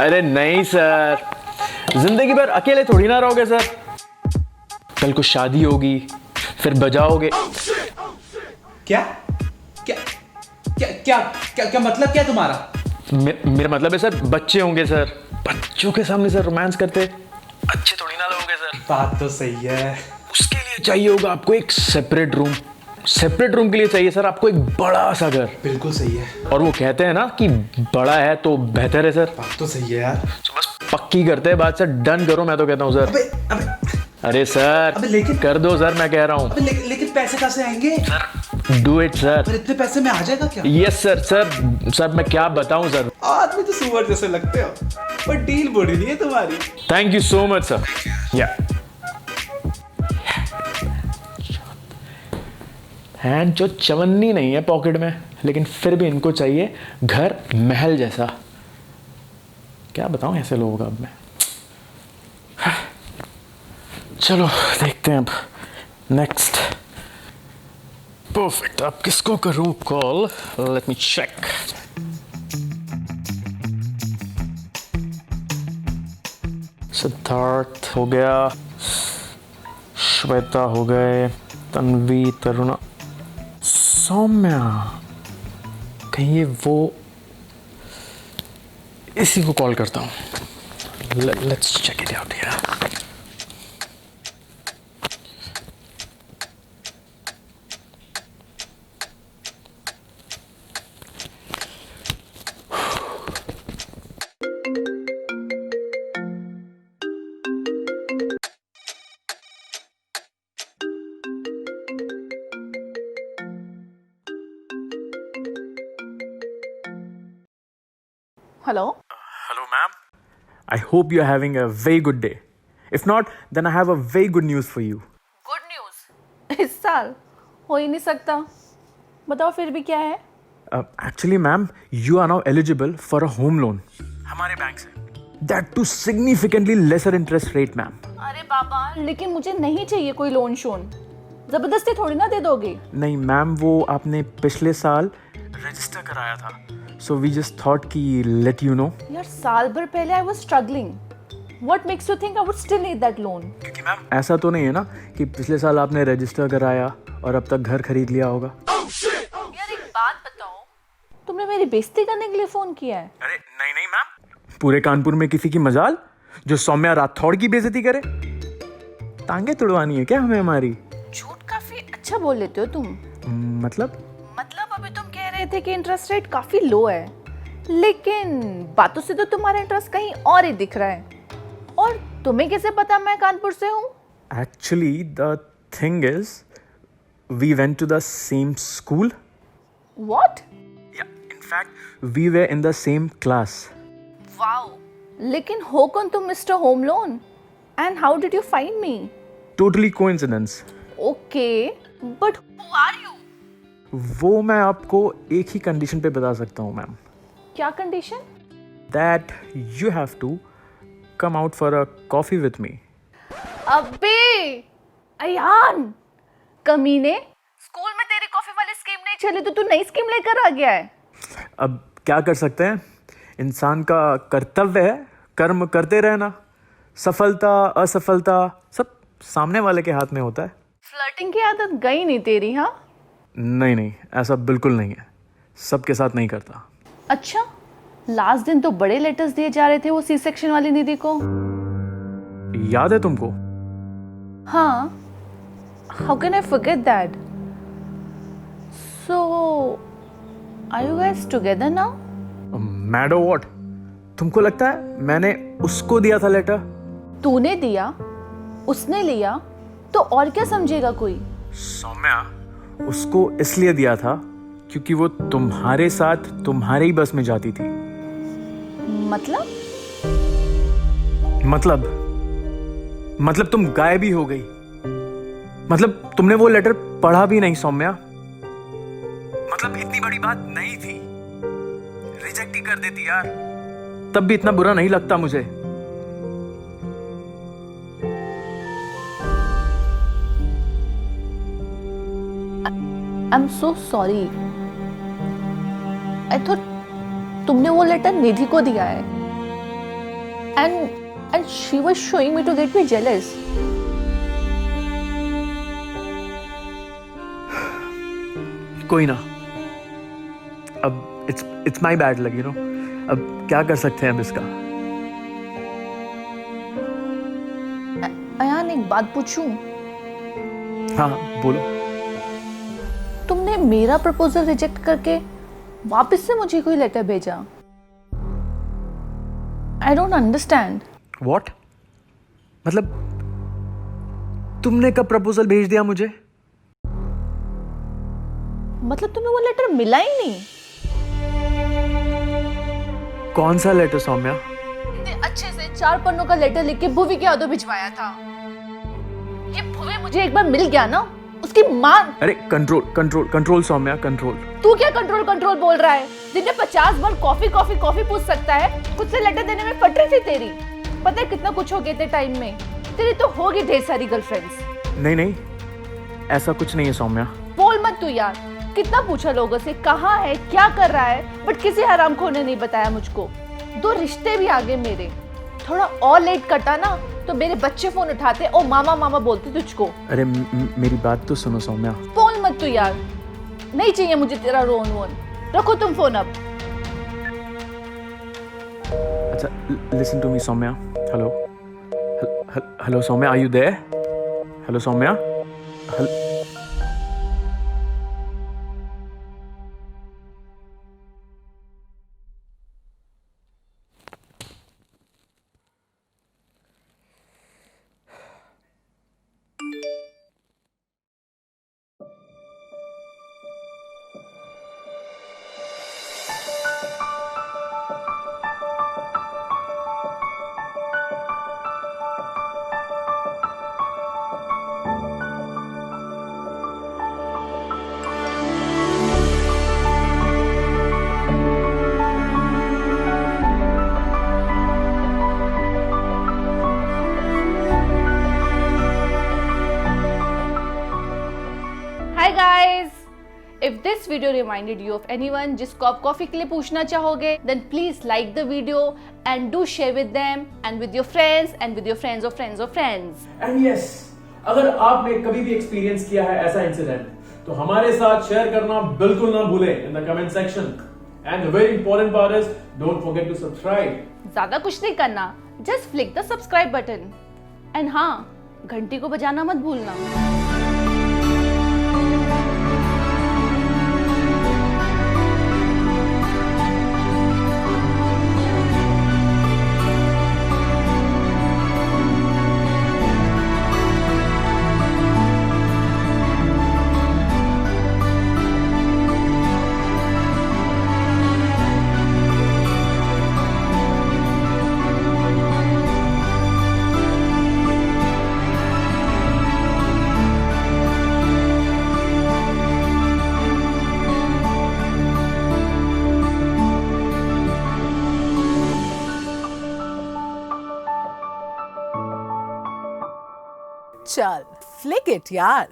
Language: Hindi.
अरे नहीं सर, जिंदगी भर अकेले थोड़ी ना रहोगे सर। कल को शादी होगी, फिर बजाओगे। क्या क्या क्या क्या क्या क्या मतलब क्या तुम्हारा? मेरा मतलब है सर, बच्चे होंगे सर। बच्चों के सामने सर रोमांस करते अच्छे थोड़ी ना लगोगे सर। बात तो सही है। उसके लिए चाहिए होगा आपको एक सेपरेट रूम। सेपरेट रूम के लिए चाहिए सर आपको एक बड़ा सा घर। बिल्कुल सही है। और वो कहते हैं ना कि बड़ा है तो बेहतर है सर। बात तो सही है यार। तो बस पक्की करते हैं बात सर, डन करो मैं तो कहता हूँ सर। अबे अबे अरे सर अबे लेकिन कर दो सर, मैं कह रहा हूँ। अबे लेकिन पैसे कहाँ से आएंगे? Do it sir. पर इतने पैसे में आ जाएगा क्या? Yes sir. सर मैं क्या बताऊं सर। आदमी तो सुअर जैसे लगते हो, पर डील बुरी नहीं है तुम्हारी। Thank you so much sir. या हैंड जो चवन्नी नहीं है पॉकेट में, लेकिन फिर भी इनको चाहिए घर महल जैसा। क्या बताऊं ऐसे लोगों का अब मैं। चलो देखते हैं अब नेक्स्ट। परफेक्ट, अब किसको करूं call? Let me check. Siddharth हो गया, श्वेता हो गए, तन्वी, तरुणा, सौम्या। कहीं ये वो, इसी को कॉल करता हूँ। Let's check it out here. Hello? Hello, ma'am. I hope you're having a very good day. If not, then I have a very good news for you. Good news? इस साल हो ही नहीं सकता। बताओ फिर भी क्या है? Actually, ma'am, you are now eligible for a home loan. हमारे बैंक से. That too significantly lesser interest rate, ma'am. अरे बाबा, लेकिन मुझे नहीं चाहिए कोई लोन शोन। जबरदस्ती थोड़ी ना दे दोगे। नहीं मैम, वो आपने पिछले साल रजिस्टर कराया था, so we just thought कि let you know. यार साल भर पहले I was struggling. What makes you think I would still need that loan? क्योंकि मैम ऐसा तो नहीं है ना कि पिछले साल आपने रजिस्टर कराया और अब तक घर खरीद लिया होगा। यार एक बात बताओ, तुमने मेरी बेइज्जती करने के लिए फोन किया है? अरे नहीं मैम, पूरे कानपुर में किसी की मजाल जो सौम्या राठौड़ की बेइज्जती करे? टांगे तुड़वानी है क्या हमें हमारी? झूठ काफी अच्छा बोल लेते हो तुम। मतलब अभी तुम कह रहे थे कि इंटरेस्ट रेट काफी लो है, लेकिन बातों से तो तुम्हारा इंटरेस्ट कहीं और ही दिख रहा है। और तुम्हें कैसे पता मैं कानपुर से हूँ? Actually the thing is we went to the same school. What? या in fact we were in the same class. Wow, लेकिन हो कौन तुम mister home loan? And how did you find me? Totally coincidence. Okay, but who are you? वो मैं आपको एक ही कंडीशन पे बता सकता हूँ मैम। क्या condition? That you have to come out for a coffee with me. अबे अयान, कमीने, स्कूल में तेरी कॉफी वाली स्कीम नहीं चली तो तू नई स्कीम लेकर आ गया है। अब क्या कर सकते हैं, इंसान का कर्तव्य है कर्म करते रहना। सफलता असफलता सब सामने वाले के हाथ में होता है। फ्लर्टिंग की आदत गई नहीं तेरी? हाँ नहीं, ऐसा बिल्कुल नहीं है, सबके साथ नहीं करता। अच्छा, लास्ट दिन तो बड़े लेटर्स दिए जा रहे थे वो सी सेक्शन वाली निधि को। याद है तुमको? हाँ, how can I forget that? So are you guys together now? Mad और व्हाट? तुमको लगता है मैंने उसको दिया था लेटर? तूने दिया, उसने लिया, तो और क्या समझेगा कोई? सौम्या, उसको इसलिए दिया था क्योंकि वो तुम्हारे साथ तुम्हारे ही बस में जाती थी। मतलब तुम गायब ही हो गई। मतलब तुमने वो लेटर पढ़ा भी नहीं सौम्या। मतलब इतनी बड़ी बात नहीं थी, रिजेक्ट ही कर देती यार, तब भी इतना बुरा नहीं लगता मुझे। I'm so sorry. I thought तुमने वो लेटर निधि को दिया है। and she was showing me to get me jealous. कोई ना, अब it's my bad luck, you know. अब क्या कर सकते हैं अब इसका? अयान, एक बात पूछूं? हाँ बोलो। तुमने मेरा प्रपोजल रिजेक्ट करके वापस से मुझे कोई लेटर भेजा। I don't understand. What? मतलब तुमने कब प्रपोजल भेज दिया मुझे? मतलब तुम्हें वो लेटर मिला ही नहीं? कौन सा लेटर सौम्या? इतने अच्छे से 4 पन्नों का लेटर लिख के भुवी के हाथों भिजवाया था। ये भुवी मुझे एक बार मिल गया ना, उसकी माँ। अरे कंट्रोल सौम्या, कंट्रोल। तू क्या कंट्रोल बोल रहा है? दिन में 50 बार कॉफी पूछ सकता है। खुद से लेटर देने में फट रही थी तेरी। पता है कितना कुछ हो गया थे टाइम में। तेरी तो होगी ढेर सारी गर्लफ्रेंड्स। नहीं, ऐसा कुछ नहीं है सौम्या। बोल मत तू यार। कितना पूछा लोगों से कहाँ है, क्या कर रहा है, बट किसी हरामखोर ने नहीं बताया मुझको। 2 रिश्ते भी आगे मेरे। थोड़ा और लेट करता ना तो मेरे बच्चे फोन उठाते और मामा बोलते तुझको। अरे मेरी बात तो सुनो सौम्या। बोल मत तू यार। नहीं चाहिए मुझे तेरा रोन वोन। रखो तुम फोन अब। अच्छा, listen to me Saumya. Hello Saumya, are you there? Hello Saumya. Hi guys! If this video reminded you of anyone जिसको आप कॉफी के लिए पूछना चाहोगे, then please like the video and do share with them and with your friends and with your friends of friends of friends. And yes, अगर आपने कभी भी एक्सपीरियंस किया है ऐसा इंसिडेंट तो हमारे साथ शेयर करना बिल्कुल ना भूलें in the comment section. And the very important part is don't forget to subscribe. ज्यादा कुछ नहीं करना, just flick the subscribe button. And हाँ, घंटी को बजाना मत भूलना। चल फ्लिक इट यार।